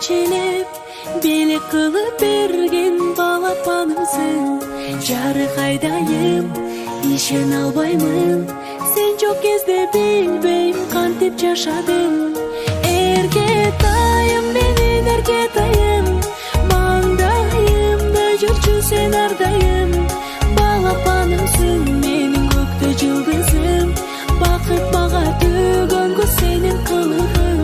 çelep Beli kılıp bergen balapanımsın Jarık aydayım işen albayмын Sen çok kezdе bilbeyim kantip жашадым Эркетайым менин эркетайым Маңдайымда жүрчү сен ардайым Балапанымсың менин көктө жылдызым Бакыт мага төгөнгө сенин кылыгың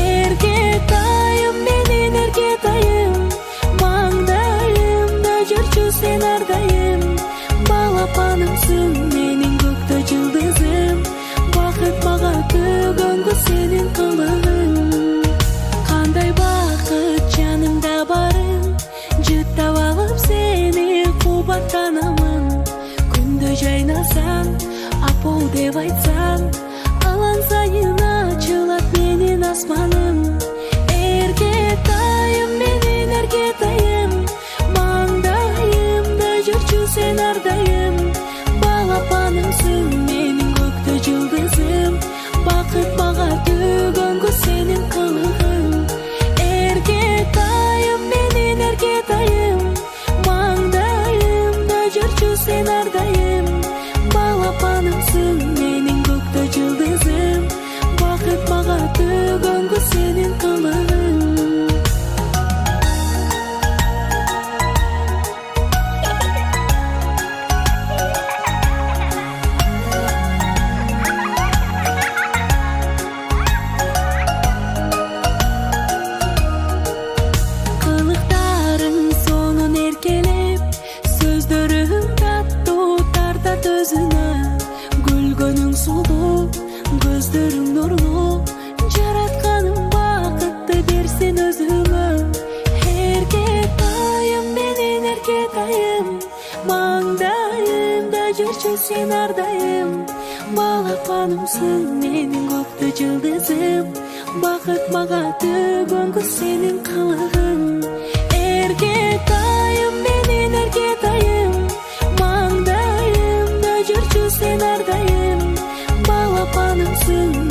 Эркетайым менин эркетайым Маңдайымда жүрчү сен ардайым Балапанымсың менин көктө жылдызым Бакыт мага төгөнгө сенин кылыгың Кандай бакыт жанымда барым Жыттап алып сени кубаттанамын Күндө жайнасаң апол деп айтсаң Алан сайын ачылат менин асманым Эркетайым менин эркетайым Маңдайымда жүрчү сен ардайым Балапанымсың менин көктө жылдызым Бакыт мага төгөнгө сенин кылыгың Эркетайым менин эркетайым Маңдайымда жүрчү сен ардайым Балапанымсың менин көктө жылдызым Бакыт мага төгөнгө сенин кылыгың Кылыктарың сонун эркелеп Сөздөрүң таттуу тартат өзүнө Күлгөнүң сулуу көздөрүң нурлуу Жаратканың бакытты берсин өзүңө Эркетайым менин эркетайым Маңдайымда жүрчү сен ардайым Балапанымсың менин көктө жылдызым Бакыт мага төгөнгө сенин кылыгың Эркетайым менин эркетайым Маңдайымда жүрчү сен ардайым Балапанымсың